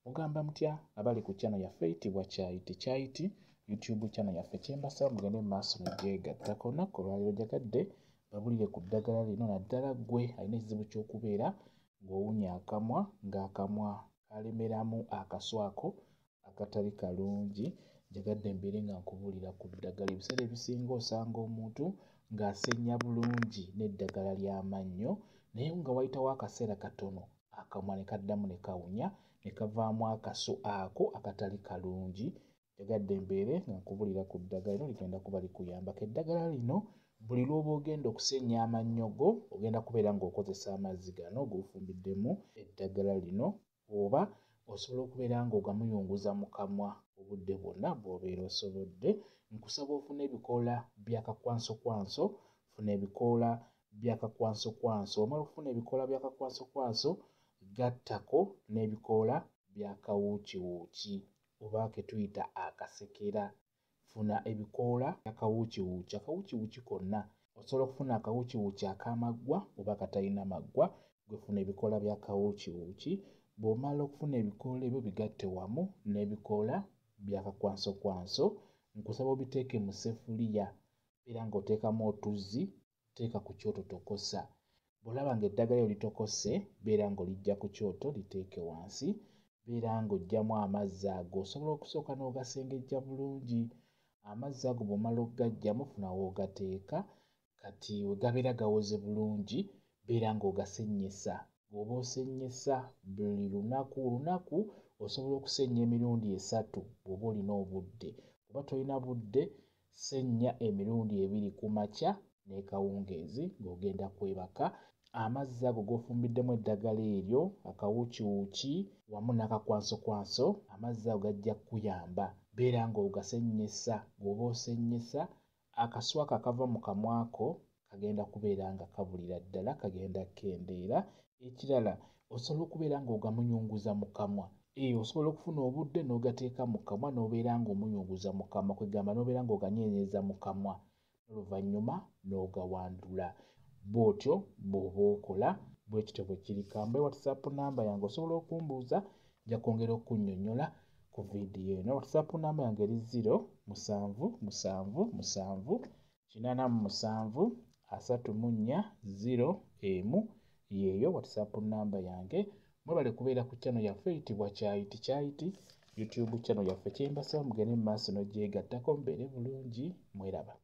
Mugamba mutya abali ku channel yaffe eyitibwa Kyayiti YouTube channel yaffe kyembasaba mugende mu maaso mugyegattako. Olunaku olwaleero njagadde babulire ku ddagala lino naddala ggwe alina ekizibu ky'okubeera ng'owunya akamwa ng'akamwa kalemeramu akaswako akatali kalungi. Njagadde mbeere nga nkubuulira ku ddagala. Ebiseera ebisinga osanga omuntu ng'asenya bulungi n'eddagala ly'amannyo naye nga wayitawo akaseera katono akamwa ne kaddamu ne kawunya ne kavaamu akasu ako akatali kalungi. Njagadde mbeere nga nkubuulira ku ddagala lino ligenda kuba likuyambako. Eddagala lino buli lw'oba ogenda okusenya amannyo go ogenda kubeera ng'okozesa amazzi gano g'ofumbiddemu eddagala lino, oba osobola okubeera ng'ogamuyunguza mu kamwa obudde bwonna bw'obeera osobodde. Nkusaba ofune ebikoola bya kakwansokwanso, funa ebikoola bya kakwansokwanso. Omala okufuna ebikoola bya kakwansokwanso gattako n'ebikoola bya kawuukiwuuki oba ke tuyita akasekera. Funa ebikoola bya kawuukiwuuki. Akawuukiwuuki konna osobola okufuna akawuukiwuuki ak'amaggwa oba akatalina maggwa, gwe funa ebikoola bya kawuukiwuuki. Bw'omala okufuna ebikoola ebyo bigatte wamu n'ebikoola bya kakwansokwanso, nkusaba obiteeke mu ssefuliya era ng'oteekamu otuzzi, teeka ku kyoto tokosa. Bw'olaba ng'eddagala lyo litokose beera ng'oliggya ku kyoto liteeke wansi, beera ng'oggyamu amazzi ago. Osobola okusooka n'ogasengejja bulungi. Amazzi ago bw'omala okgaggyamu funa w'ogateeka. Kati we gabeera gawoze bulungi beera ng'ogasennyesa. Bw'oba osennyesa buli lunaku osobola okusennya emirundi 3 bw'oba olina obudde. Bw'oba tolina budde ssennya emirundi 2 ku makya ne kawungeezi ng'ogenda kwebaka. Amazzi ago g'ofumbiddemu eddagala eryo akawuukiwuuki wamu n'akakwansokwanso, amazzi ago gajja kukuyamba. Beera ng'ogasennyesa. Bw'oba osennyesa akasu ako akava mu kamwa ko kagenda kubeera nga kabulira ddala, kagenda kkendeera. Ekirala osobola okubeera ng'ogamunyunguza mu kamwa. Osobola okufuna obudde n'ogateeka mu kamwa n'obeera ng'omunyunguza mu kamwa, kwegamba n'obeera ng'oganyeenyeza mu kamwa n'oluvannyuma n'ogawandula. Bw'otyo bw'oba okola, bwe kityo bwe kiri. Kambe WhatsApp namba yange osobola okumbuuza, nja kwongera okunnyonnyola ku viidiyo eno. WhatsApp namba yange eri 0777873401 yeeyo WhatsApp namba yange. Mwebale kubeera ku channel yaffe eyitibwa Kyayiti YouTube channel yaffe kyembasaba mugende mu maaso n'ogyegattako mubeere bulungi. Mweraba.